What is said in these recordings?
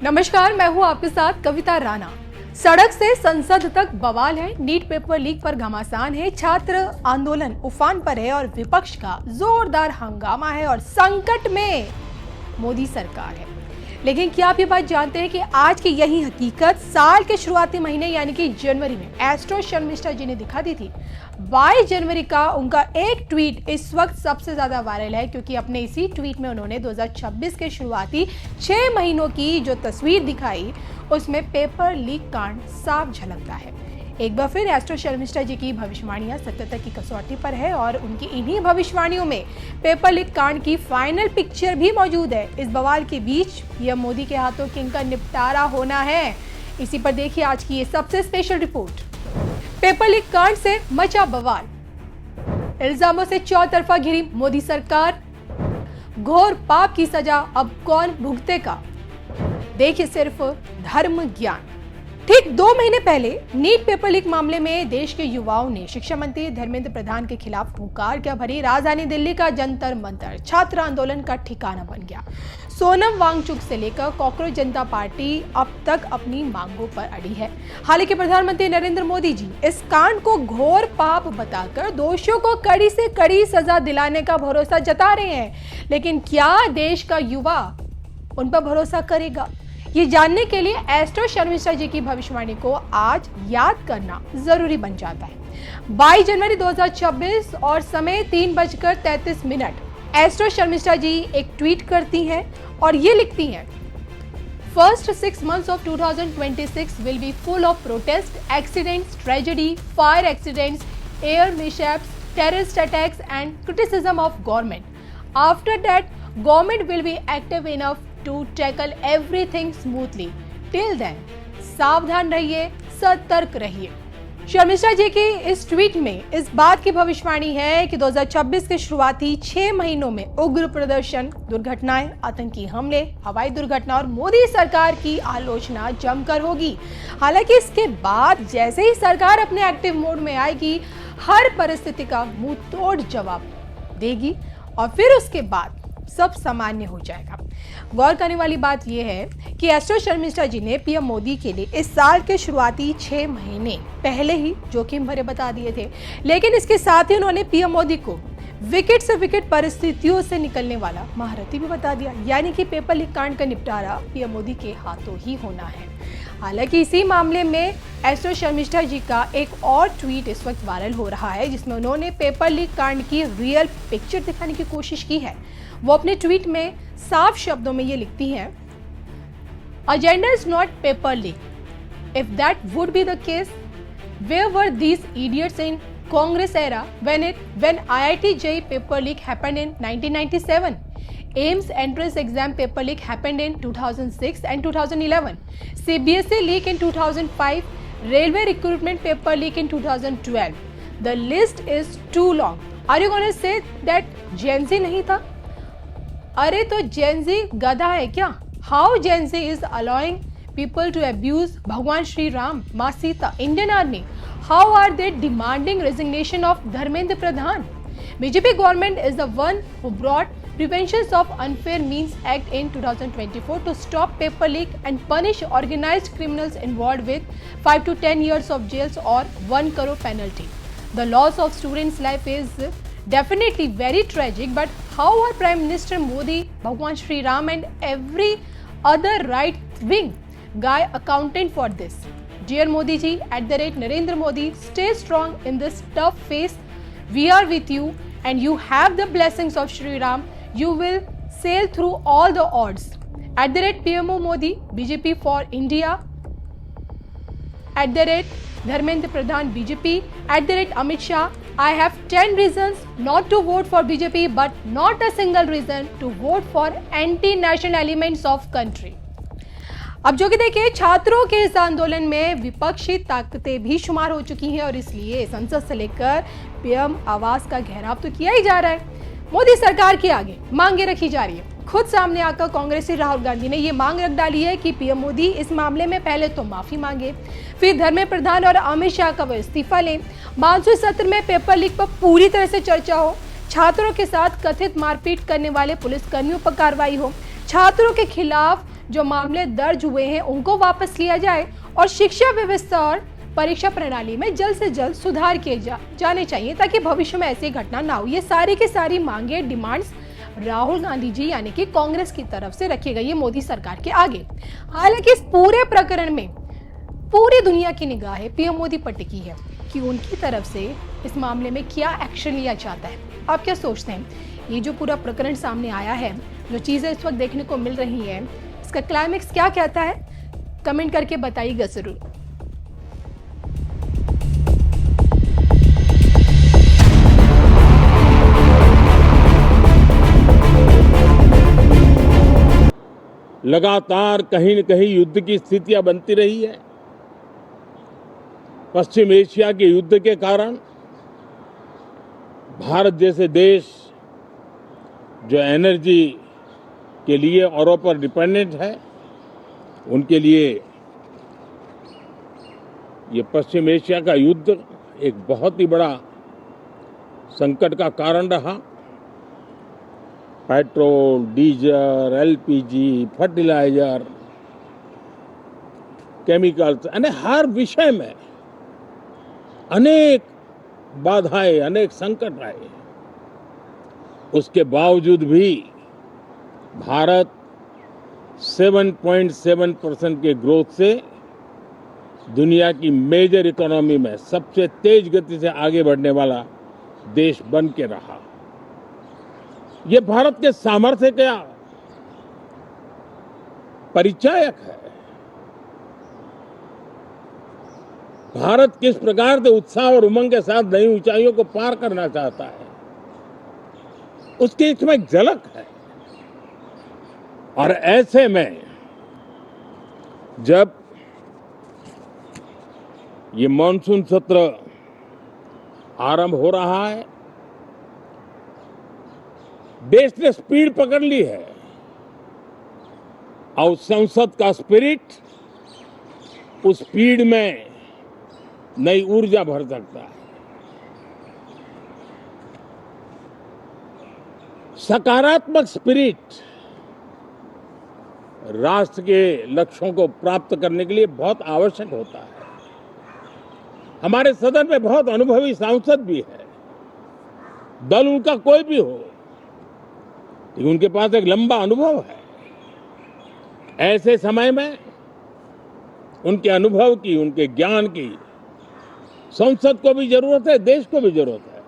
नमस्कार, मैं हूं आपके साथ कविता राणा। सड़क से संसद तक बवाल है, नीट पेपर लीक पर घमासान है, छात्र आंदोलन उफान पर है और विपक्ष का जोरदार हंगामा है और संकट में मोदी सरकार है। लेकिन क्या आप ये बात जानते हैं कि आज की यही हकीकत साल के शुरुआती महीने यानी कि जनवरी में एस्ट्रो शर्मिष्ठा जी ने दिखा दी थी। 22 जनवरी का उनका एक ट्वीट इस वक्त सबसे ज्यादा वायरल है, क्योंकि अपने इसी ट्वीट में उन्होंने 2026 के शुरुआती 6 महीनों की जो तस्वीर दिखाई उसमें पेपर लीक कांड साफ झलकता है। एक बार फिर एस्ट्रो शर्मिष्ठा जी की भविष्यवाणियां सत्यता की कसौटी पर है और उनकी इन्हीं भविष्यवाणियों में पेपर लीक कांड की फाइनल पिक्चर भी मौजूद है। इस बवाल के बीच पीएम मोदी के हाथों किंग का निपटारा होना है। इसी पर देखिए आज की ये सबसे स्पेशल रिपोर्ट। पेपर लीक कांड से मचा बवाल, इल्जामों से चौतरफा घिरी मोदी सरकार, घोर पाप की सजा अब कौन भुगतेगा। देखिए सिर्फ धर्म ज्ञान। ठीक 2 महीने पहले नीट पेपर लीक मामले में देश के युवाओं ने शिक्षा मंत्री धर्मेंद्र प्रधान के खिलाफ हुंकार क्या भरी। राजधानी दिल्ली का जंतर मंतर छात्र आंदोलन का ठिकाना बन गया। सोनम वांगचुक से लेकर कॉकरोच जनता पार्टी अब तक अपनी मांगों पर अड़ी है। हालांकि प्रधानमंत्री नरेंद्र मोदी जी इस कांड को घोर पाप बताकर दोषियों को कड़ी से कड़ी सजा दिलाने का भरोसा जता रहे हैं, लेकिन क्या देश का युवा उन पर भरोसा करेगा? ये जानने के लिए एस्ट्रो शर्मिष्ठा जी की भविष्यवाणी को आज याद करना जरूरी बन जाता है। 22 जनवरी 2026 और समय 3:33। एस्ट्रो शर्मिष्ठा जी एक ट्वीट करती हैं और ये लिखती हैं, First 6 months of 2026 will be full of protest, accidents, tragedy, fire accidents, air mishaps, terrorist attacks and criticism of government. After that, government will be active enough to tackle everything smoothly. Till then, सावधान रहिए, सतर्क रहिए। शर्मिष्ठा जी की इस tweet में इस बात की भविष्यवाणी है कि 2026 के शुरुआती 6 महीनों में उग्र प्रदर्शन, दुर्घटनाएं, आतंकी हमले, हवाई दुर्घटना और मोदी सरकार की आलोचना जमकर होगी। हालांकि इसके बाद जैसे ही सरकार अपने एक्टिव मोड में आएगी, हर परिस्थिति का मुंह तोड़ जवाब देगी और फिर उसके बाद सब सामान्य हो जाएगा। गौर करने वाली बात यह है कि एस्ट्रो शर्मिष्ठा जी ने पीएम मोदी के लिए इस साल के शुरुआती 6 महीने पहले ही जोखिम भरे बता दिए थे, लेकिन इसके साथ ही उन्होंने पीएम मोदी को विकेट से विकेट परिस्थितियों से निकलने वाला महारथी भी बता दिया। यानी कि पेपर लीक कांड का निपटारा पीएम मोदी के हाथों ही होना है। हालांकि इसी मामले में एस्ट्रो शर्मिष्ठा जी का एक और ट्वीट इस वक्त वायरल हो रहा है, जिसमें उन्होंने पेपर लीक कांड की रियल पिक्चर दिखाने की कोशिश की है। वो अपने ट्वीट में साफ शब्दों में ये लिखती हैं, Agenda is not paper leak. If that would be the case, where were these idiots in Congress era when IIT JEE paper leak happened in 1997? AIIMS entrance exam paper leak happened in 2006 and 2011. CBSE leak in 2005. Railway recruitment paper leak in 2012. The list is too long. Are you going to say that Gen Z नहीं था? अरे तो Gen Z गधा है क्या? How Gen Z is allowing people to abuse भगवान श्री राम, माँ Sita, Indian Army? How are they demanding resignation of Dharmendra Pradhan? BJP government is the one who brought Prevention of Unfair Means Act in 2024 to stop paper leak and punish organized criminals involved with 5 to 10 years of jails or 1 crore penalty. The loss of students' life is definitely very tragic, but how are Prime Minister Modi, Bhagwan Shri Ram and every other right-wing guy accountant for this? Dear Modi ji, @Narendra Modi, stay strong in this tough phase. We are with you and you have the blessings of Shri Ram. You will sail through all the odds. @PMO Modi, BJP for India. Dharmendra Pradhan, BJP. Amit Shah, I have 10 reasons not to vote for BJP, but not a single reason to vote for anti-national elements of country. अब जो कि देखिए छात्रों के इस आंदोलन में विपक्षी ताकतें भी शुमार हो चुकी हैं और इसलिए संसद से लेकर पीएम आवास का घेराव तो किया ही जा रहा है। मोदी सरकार के आगे मांगे रखी जा रही है। खुद सामने आकर कांग्रेसी राहुल गांधी ने ये मांग रख डाली है कि पीएम मोदी इस मामले में पहले तो माफी मांगे, फिर धर्मेंद्र प्रधान और अमित शाह का वो इस्तीफा लें, मानसून सत्र में पेपर लीक पर पूरी तरह से चर्चा हो, छात्रों के साथ कथित मारपीट करने वाले पुलिस कर्मियों पर कार्रवाई हो, छात्रों के खिलाफ जो मामले दर्ज हुए हैं उनको वापस लिया जाए और शिक्षा व्यवस्था और परीक्षा प्रणाली में जल्द से जल्द सुधार किए जाने चाहिए ताकि भविष्य में ऐसी घटना ना हो। ये सारी की सारी मांगे, डिमांड्स राहुल गांधी जी यानी कि कांग्रेस की तरफ से रखी गई है मोदी सरकार के आगे। हालांकि इस पूरे प्रकरण में पूरी दुनिया की निगाह पीएम मोदी पर टिकी है कि उनकी तरफ से इस मामले में क्या एक्शन लिया जाता है। आप क्या सोचते हैं? ये जो पूरा प्रकरण सामने आया है, जो चीजें इस वक्त देखने को मिल रही है, इसका क्लाइमेक्स क्या कहता है? कमेंट करके बताइएगा जरूर। लगातार कहीं न कहीं युद्ध की स्थितियां बनती रही है। पश्चिम एशिया के युद्ध के कारण भारत जैसे देश जो एनर्जी के लिए औरों पर डिपेंडेंट है, उनके लिए ये पश्चिम एशिया का युद्ध एक बहुत ही बड़ा संकट का कारण रहा। Petrol, diesel, LPG, fertiliser, chemicals, यानी हर विषय में अनेक बाधाएं, अनेक संकट आए। उसके बावजूद भी भारत 7.7% के ग्रोथ से दुनिया की मेजर इकोनॉमी में सबसे तेज गति से आगे बढ़ने वाला देश बन के रहा। ये भारत के सामर्थ्य का परिचायक है। भारत किस प्रकार से उत्साह और उमंग के साथ नई ऊंचाइयों को पार करना चाहता है, उसकी इसमें एक झलक है। और ऐसे में जब ये मॉनसून सत्र आरंभ हो रहा है, देश ने स्पीड पकड़ ली है और संसद का स्पिरिट उस स्पीड में नई ऊर्जा भर सकता है। सकारात्मक स्पिरिट राष्ट्र के लक्ष्यों को प्राप्त करने के लिए बहुत आवश्यक होता है। हमारे सदन में बहुत अनुभवी सांसद भी है, दल उनका कोई भी हो, लेकिन उनके पास एक लंबा अनुभव है। ऐसे समय में उनके अनुभव की, उनके ज्ञान की संसद को भी जरूरत है, देश को भी जरूरत है।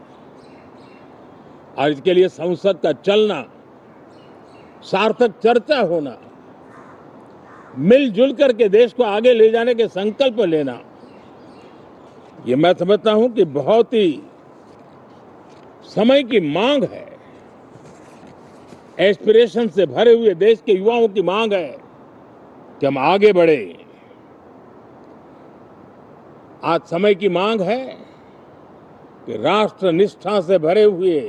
और इसके लिए संसद का चलना, सार्थक चर्चा होना, मिलजुल करके देश को आगे ले जाने के संकल्प लेना, ये मैं समझता हूं कि बहुत ही समय की मांग है। एस्पिरेशन से भरे हुए देश के युवाओं की मांग है कि हम आगे बढ़े। आज समय की मांग है कि राष्ट्र निष्ठा से भरे हुए,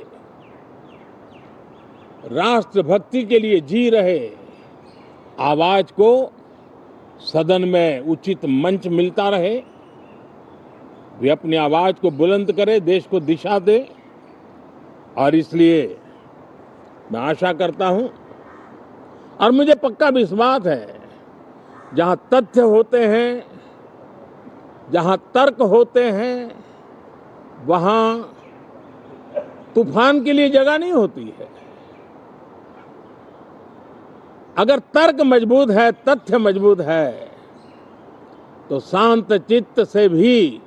राष्ट्र भक्ति के लिए जी रहे आवाज को सदन में उचित मंच मिलता रहे, वे अपनी आवाज को बुलंद करे, देश को दिशा दे। और इसलिए मैं आशा करता हूं और मुझे पक्का विश्वास है, जहां तथ्य होते हैं, जहां तर्क होते हैं, वहां तूफान के लिए जगह नहीं होती है। अगर तर्क मजबूत है, तथ्य मजबूत है, तो शांत चित्त से भी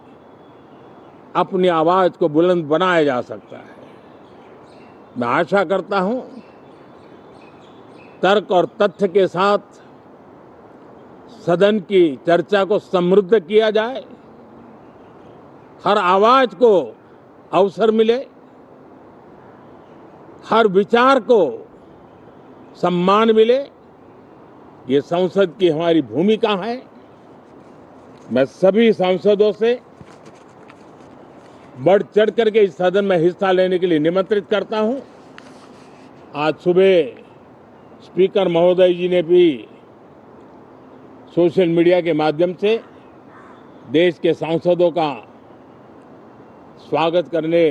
अपनी आवाज को बुलंद बनाया जा सकता है। मैं आशा करता हूं तर्क और तथ्य के साथ सदन की चर्चा को समृद्ध किया जाए, हर आवाज को अवसर मिले, हर विचार को सम्मान मिले। ये संसद की हमारी भूमिका है। मैं सभी सांसदों से बढ़ चढ़ करके इस सदन में हिस्सा लेने के लिए निमंत्रित करता हूं। आज सुबह स्पीकर महोदय जी ने भी सोशल मीडिया के माध्यम से देश के सांसदों का स्वागत करने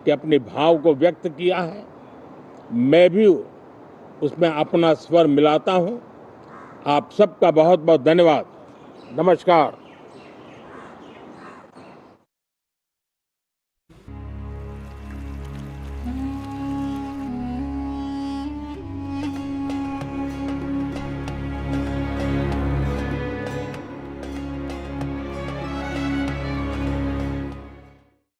के अपने भाव को व्यक्त किया है। मैं भी उसमें अपना स्वर मिलाता हूं आप सबका बहुत बहुत धन्यवाद। नमस्कार।